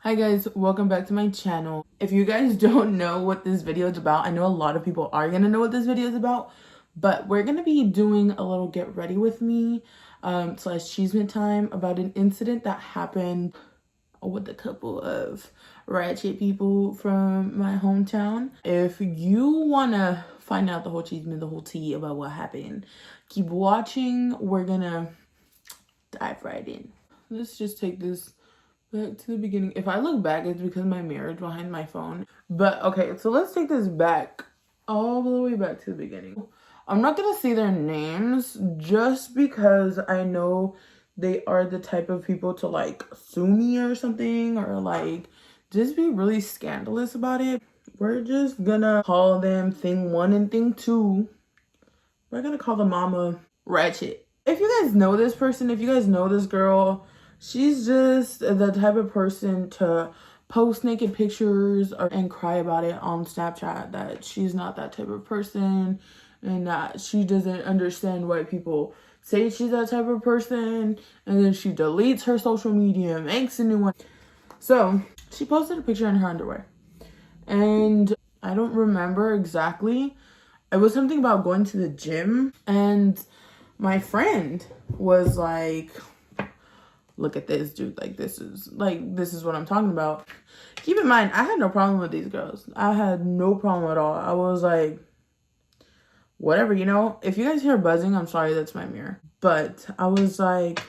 Hi guys, welcome back to my channel. If you guys don't know what this video is about, I know a lot of people are gonna know what this video is about, but we're gonna be doing a little get ready with me slash Chisme time about an incident that happened with a couple of ratchet people from my hometown. If you wanna find out the whole Chisme, the whole tea about what happened, keep watching. We're gonna dive right in. Let's just take this back to the beginning. If I look back, it's because my mirror is behind my phone. But okay, so let's take this back all the way back to the beginning. I'm not gonna say their names just because I know they are the type of people to like sue me or something, or like just be really scandalous about it. We're just gonna call them thing one and thing two. We're gonna call the mama ratchet. If you guys know this person, if you guys know this girl, she's just the type of person to post naked pictures and cry about it on Snapchat, that she's not that type of person and that she doesn't understand why people say she's that type of person, and then she deletes her social media and makes a new one. So she posted a picture in her underwear, and I don't remember exactly. It was something about going to the gym, and my friend was like, look at this, dude. This is what I'm talking about. Keep in mind, I had no problem with these girls. I had no problem at all. I was like, whatever, you know. If you guys hear buzzing, I'm sorry, that's my mirror. But I was like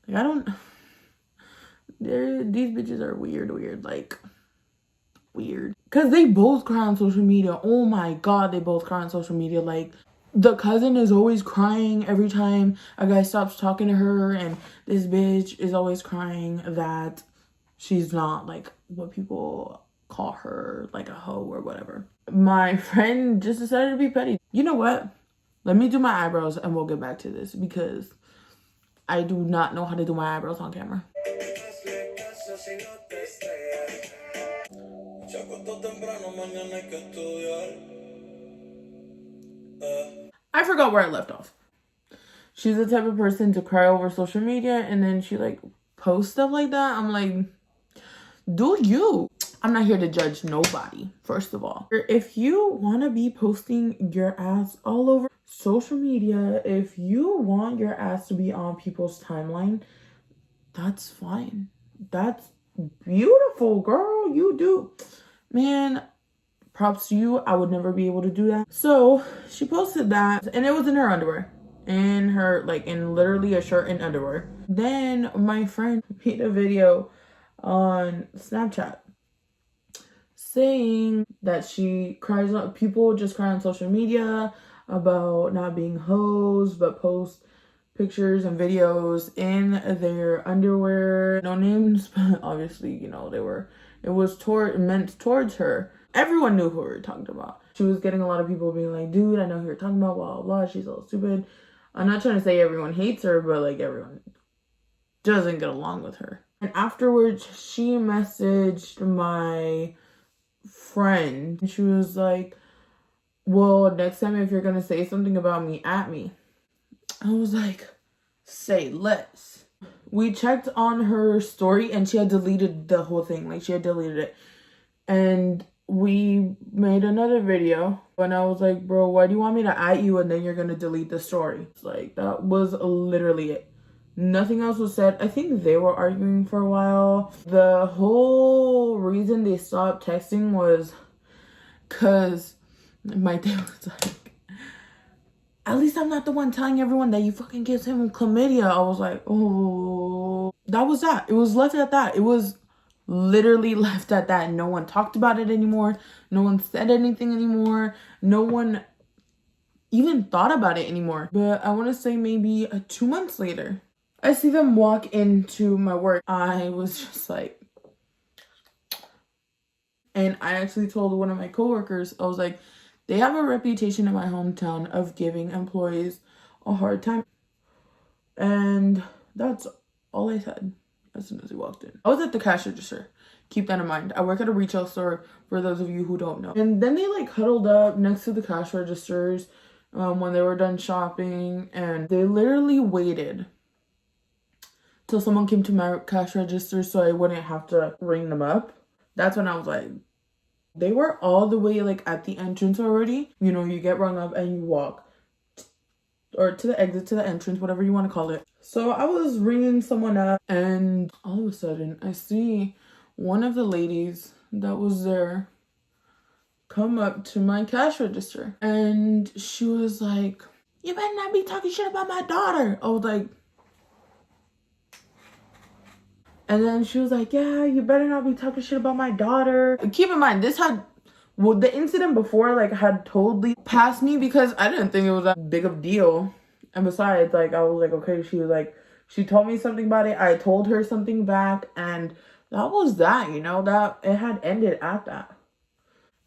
I don't. These bitches are weird, weird. Cause they both cry on social media. Oh my god, they both cry on social media. Like, the cousin is always crying every time a guy stops talking to her, and this bitch is always crying that she's not like what people call her, like a hoe or whatever. My friend just decided to be petty. You know what? Let me do my eyebrows and we'll get back to this, because I do not know how to do my eyebrows on camera. I forgot where I left off. She's the type of person to cry over social media, and then she like posts stuff like that. I'm like, do you? I'm not here to judge nobody, first of all. If you want to be posting your ass all over social media, if you want your ass to be on people's timeline, that's fine. That's beautiful, girl. You do. Man, props to you. I would never be able to do that. So she posted that, and it was in her underwear. In her, like, in literally a shirt and underwear. Then my friend made a video on Snapchat saying that she cries on, people just cry on social media about not being hoes, but post pictures and videos in their underwear. No names, but obviously, you know, it was meant towards her. Everyone knew who we were talking about. She was getting a lot of people being like, dude, I know who you're talking about, blah, blah, blah. She's all stupid. I'm not trying to say everyone hates her, but like everyone doesn't get along with her. And afterwards, she messaged my friend. She was like, well, next time if you're gonna say something about me, at me. I was like, say less. We checked on her story and she had deleted the whole thing. Like, she had deleted it. And we made another video, and I was like, bro, why do you want me to at you and then you're gonna delete the story? Like, that was literally it. Nothing else was said. I think they were arguing for a while. The whole reason they stopped texting was because my dad was like, at least I'm not the one telling everyone that you fucking gives him chlamydia. I was like, oh, that was that. It was left at that. It was literally left at that. No one talked about it anymore. No one said anything anymore. No one even thought about it anymore. But I want to say maybe 2 months later, I see them walk into my work. I was just like, and I actually told one of my coworkers, I was like, they have a reputation in my hometown of giving employees a hard time. And that's all I said as soon as he walked in. I was at the cash register. Keep that in mind. I work at a retail store, for those of you who don't know. And then they like huddled up next to the cash registers when they were done shopping, and they literally waited till someone came to my cash register so I wouldn't have to ring them up. That's when I was like, they were all the way like at the entrance already. You know, you get rung up and you walk or to the exit, to the entrance, whatever you want to call it. So I was ringing someone up, and all of a sudden I see one of the ladies that was there come up to my cash register, and she was like, "You better not be talking shit about my daughter." I was like, and then she was like, "Yeah, you better not be talking shit about my daughter." Keep in mind, this had, well, the incident before like had totally passed me because I didn't think it was that big of a deal. And besides, like, I was like, okay, she was like, she told me something about it, I told her something back, and that was that, you know, that it had ended at that.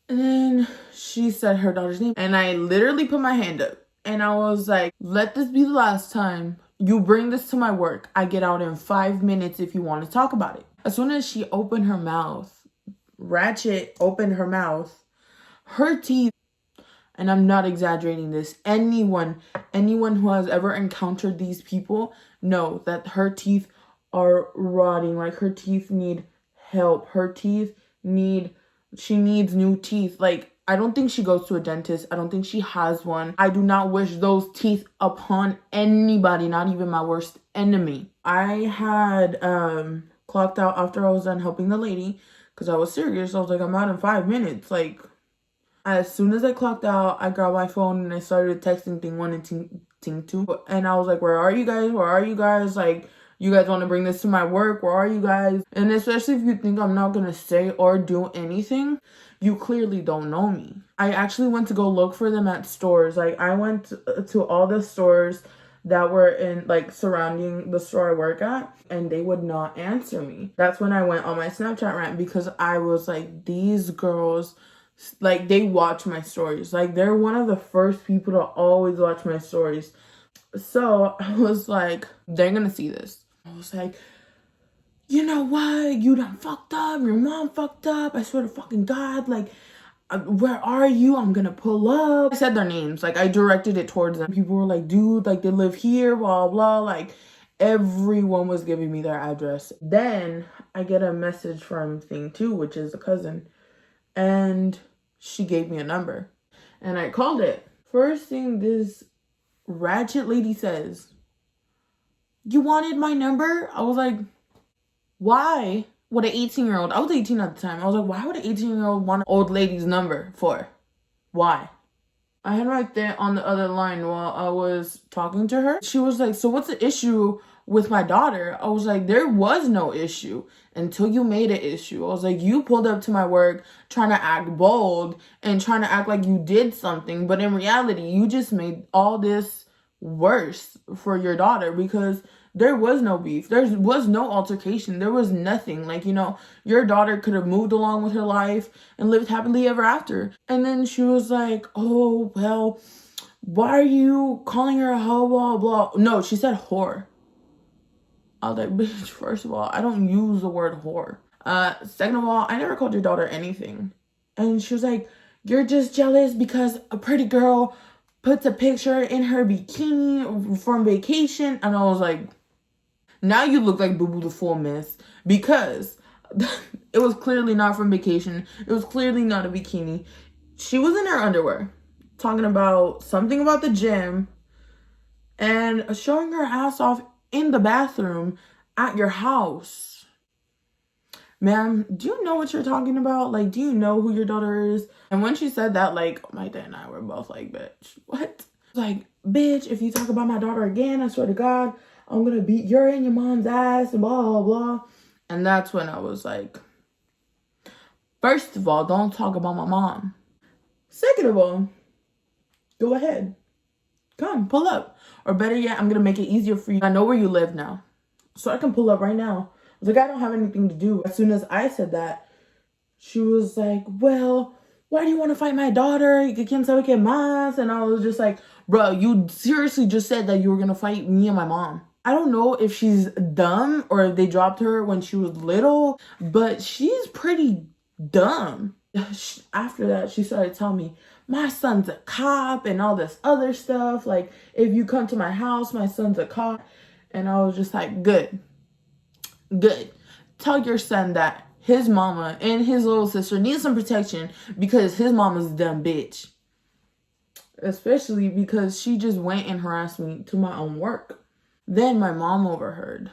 And then she said her daughter's name, and I literally put my hand up, and I was like, let this be the last time you bring this to my work. I get out in 5 minutes if you want to talk about it. As soon as she opened her mouth, Ratchet opened her mouth, her teeth, and I'm not exaggerating this, anyone who has ever encountered these people know that her teeth are rotting. Like, her teeth need help. She needs new teeth. Like, I don't think she goes to a dentist. I don't think she has one. I do not wish those teeth upon anybody, not even my worst enemy. I had clocked out after I was done helping the lady because I was serious. I was like, I'm out in 5 minutes. Like, as soon as I clocked out, I grabbed my phone and I started texting Thing 1 and Thing 2. And I was like, where are you guys? Where are you guys? Like, you guys want to bring this to my work? Where are you guys? And especially if you think I'm not going to say or do anything, you clearly don't know me. I actually went to go look for them at stores. Like, I went to all the stores that were in, like, surrounding the store I work at, and they would not answer me. That's when I went on my Snapchat rant because I was like, these girls, like, they watch my stories. Like, they're one of the first people to always watch my stories. So I was like, they're gonna see this. I was like, you know what? You done fucked up. Your mom fucked up. I swear to fucking God. Like, where are you? I'm gonna pull up. I said their names. Like, I directed it towards them. People were like, dude, like, they live here, blah, blah. Like, everyone was giving me their address. Then I get a message from Thing 2, which is a cousin. And she gave me a number. And I called it. First thing this ratchet lady says, you wanted my number? I was like, why would an 18-year-old, I was 18 at the time, I was like, why would an 18-year-old want an old lady's number for? Why? I had right there on the other line while I was talking to her. She was like, so what's the issue with my daughter? I was like, there was no issue until you made an issue. I was like, you pulled up to my work trying to act bold and trying to act like you did something. But in reality, you just made all this worse for your daughter because there was no beef. There was no altercation. There was nothing. Like, you know, your daughter could have moved along with her life and lived happily ever after. And then she was like, oh, well, why are you calling her a hoe, blah, blah. No, she said whore. I was like, bitch, first of all, I don't use the word whore. Second of all, I never called your daughter anything. And she was like, you're just jealous because a pretty girl puts a picture in her bikini from vacation. And I was like, now you look like Boo Boo the Full Mess because it was clearly not from vacation. It was clearly not a bikini. She was in her underwear talking about something about the gym and showing her ass off in the bathroom at your house. Ma'am, do you know what you're talking about? Like, do you know who your daughter is? And when she said that, like, my dad and I were both like, bitch, what? Like, bitch, if you talk about my daughter again, I swear to God, I'm gonna beat your and your mom's ass and blah, blah, blah. And that's when I was like, first of all, don't talk about my mom. Second of all, go ahead. Come, pull up. Or better yet, I'm gonna make it easier for you. I know where you live now, so I can pull up right now. I was like, I don't have anything to do. As soon as I said that, she was like, well, why do you want to fight my daughter? You can't say que más. And I was just like, bro, you seriously just said that you were gonna fight me and my mom. I don't know if she's dumb or if they dropped her when she was little, but she's pretty dumb. After that, she started telling me, my son's a cop and all this other stuff. Like, if you come to my house, my son's a cop. And I was just like, good. Good. Tell your son that his mama and his little sister need some protection because his mama's a dumb bitch. Especially because she just went and harassed me to my own work. Then my mom overheard.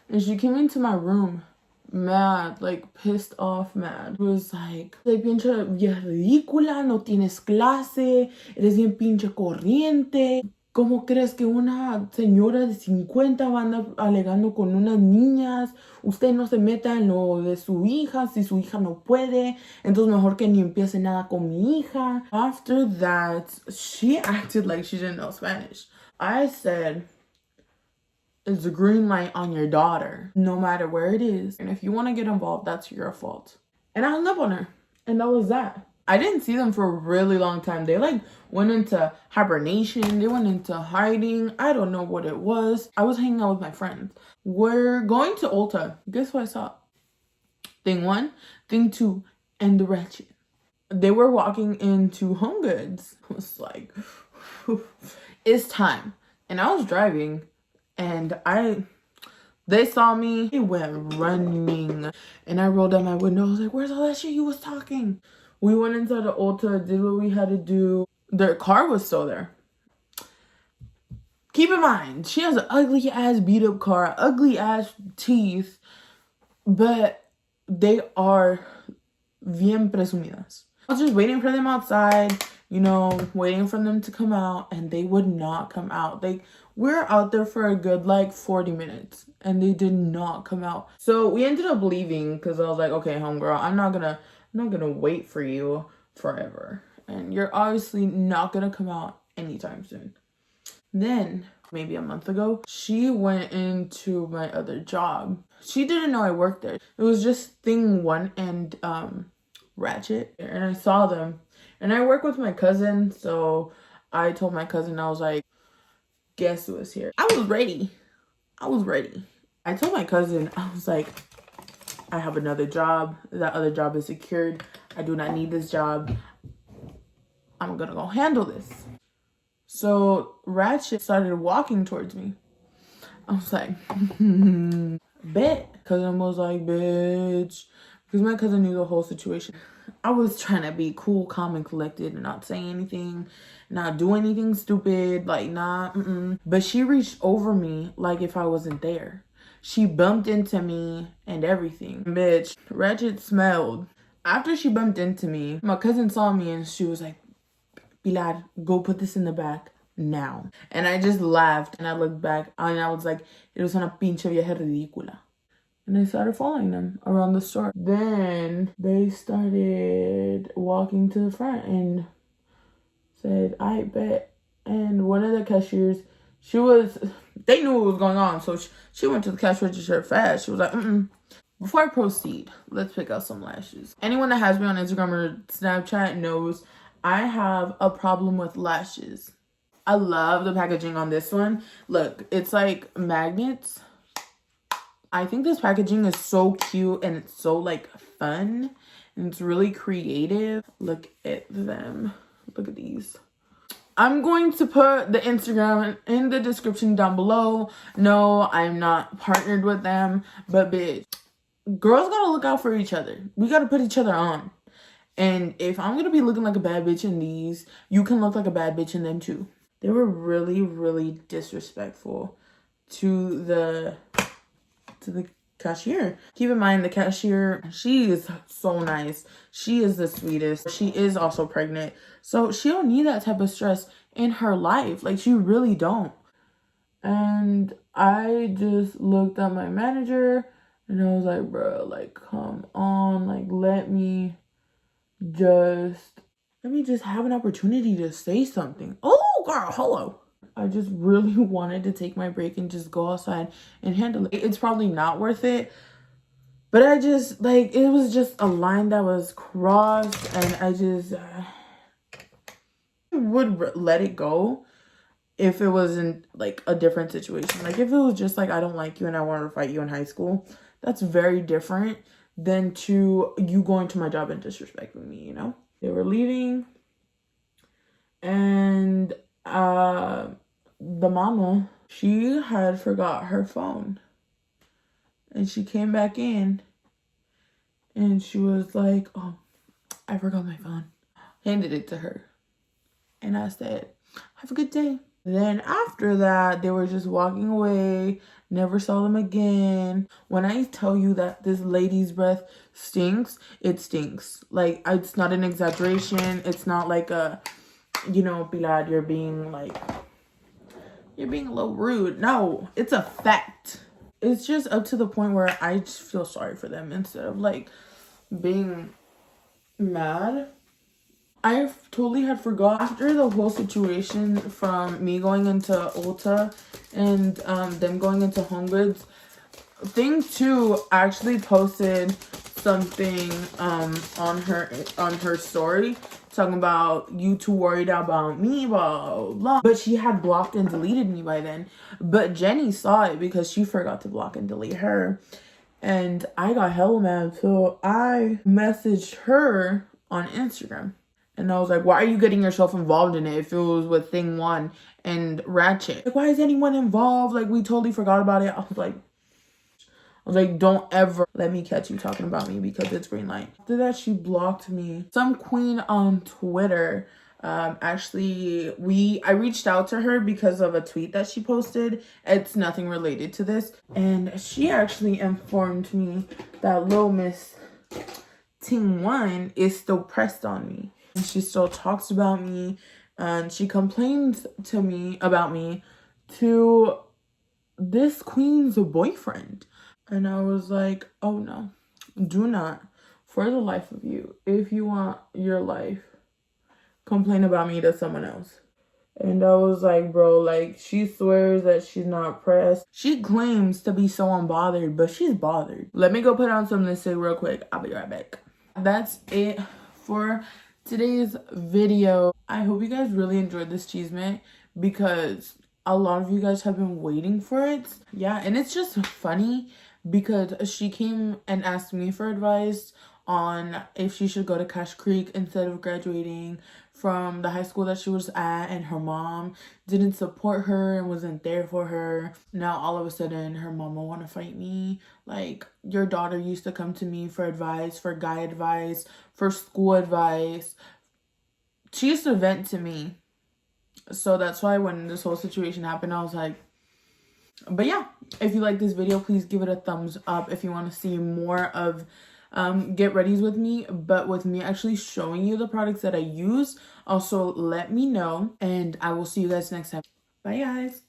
And she came into my room mad, like pissed off mad. It was like pinche vieja ridícula, no tienes clase, eres bien pinche corriente. ¿Cómo crees que una señora de 50 va a andar alegando con unas niñas? Usted no se meta en lo de su hija si su hija no puede. Entonces mejor que ni empiece nada con mi hija. After that, she acted like she didn't know Spanish. I said, it's a green light on your daughter, no matter where it is. And if you want to get involved, that's your fault. And I hung up on her. And that was that. I didn't see them for a really long time. They like went into hibernation. They went into hiding. I don't know what it was. I was hanging out with my friends. We're going to Ulta. Guess what I saw? Thing 1, thing 2, and the ratchet. They were walking into Home Goods. I was like, it's time. And I was driving. And they saw me, they went running. And I rolled down my window. I was like, where's all that shit you was talking? We went inside the Ulta, did what we had to do. Their car was still there. Keep in mind, she has an ugly ass beat up car, ugly ass teeth, but they are bien presumidas. I was just waiting for them outside, waiting for them to come out, and they would not come out. We're out there for a good 40 minutes, and they did not come out. So we ended up leaving because I was like, okay, homegirl, I'm not gonna wait for you forever, and you're obviously not gonna come out anytime soon. Then maybe a month ago, she went into my other job. She didn't know I worked there. It was just thing 1 and ratchet, and I saw them, and I work with my cousin, so I told my cousin, I was like, guess who was here? I was ready. I told my cousin, I was like, I have another job. That other job is secured. I do not need this job. I'm gonna go handle this. So ratchet started walking towards me. I was like, bet. Cousin was like, bitch. Because my cousin knew the whole situation. I was trying to be cool, calm, and collected and not say anything, not do anything stupid, But she reached over me like if I wasn't there. She bumped into me and everything. Bitch, ratchet smelled. After she bumped into me, my cousin saw me and she was like, Pilar, go put this in the back now. And I just laughed and I looked back and I was like, eres una pinche vieja ridícula. And I started following them around the store. Then they started walking to the front and said, I bet. And one of the cashiers, they knew what was going on. So she went to the cash register fast. She was like, Before I proceed, let's pick out some lashes. Anyone that has me on Instagram or Snapchat knows I have a problem with lashes. I love the packaging on this one. Look, it's like magnets. I think this packaging is so cute and it's so fun and it's really creative. Look at them. Look at these. I'm going to put the Instagram in the description down below. No, I'm not partnered with them, but bitch, girls gotta look out for each other. We gotta put each other on. And if I'm gonna be looking like a bad bitch in these, you can look like a bad bitch in them too. They were really, really disrespectful to the cashier. Keep in mind, the cashier, she is so nice. She is the sweetest. She is also pregnant. So she don't need that type of stress in her life. She really don't. And I just looked at my manager and I was like, bro, come on. Let me just have an opportunity to say something. Oh, girl, hello. I just really wanted to take my break and just go outside and handle it. It's probably not worth it, but I just, it was just a line that was crossed, and I just would let it go if it wasn't, a different situation. If it was just, I don't like you and I wanted to fight you in high school, that's very different than to you going to my job and disrespecting me, They were leaving, and the mama, she had forgot her phone. And she came back in and she was like, oh, I forgot my phone. Handed it to her. And I said, have a good day. Then after that, they were just walking away. Never saw them again. When I tell you that this lady's breath stinks, it stinks. Like, it's not an exaggeration. It's not like a, you know, Pilar, you're being a little rude. No, it's a fact. It's just up to the point where I just feel sorry for them instead of like being mad. I totally had forgot after the whole situation from me going into Ulta and them going into Home Goods. Thing 2 actually posted something on her story talking about you too worried about me, blah blah blah. But she had blocked and deleted me by then. But Jenny saw it because she forgot to block and delete her. And I got hella mad, so I messaged her on Instagram. And I was like, why are you getting yourself involved in it if it was with Thing 1 and Ratchet? Like, why is anyone involved? Like, we totally forgot about it. I was like, don't ever let me catch you talking about me because it's green light. After that, she blocked me. Some queen on Twitter, actually, I reached out to her because of a tweet that she posted. It's nothing related to this. And she actually informed me that Lil Miss Ting 1 is still pressed on me. And she still talks about me. And she complains to me about me to this queen's boyfriend. And I was like, oh no, do not, for the life of you, if you want your life, complain about me to someone else. And I was like, bro, like, she swears that she's not pressed. She claims to be so unbothered, but she's bothered. Let me go put on some lipstick real quick. I'll be right back. That's it for today's video. I hope you guys really enjoyed this Chisme because a lot of you guys have been waiting for it. Yeah, and it's just funny because she came and asked me for advice on if she should go to Cash Creek instead of graduating from the high school that she was at, and her mom didn't support her and wasn't there for her. Now all of a sudden her mama want to fight me. Like, your daughter used to come to me for advice, for guy advice, for school advice. She used to vent to me. So that's why when this whole situation happened, I was like, but yeah, if you like this video, please give it a thumbs up. If you want to see more of get readies with me, but with me actually showing you the products that I use, also let me know, and I will see you guys next time. Bye guys.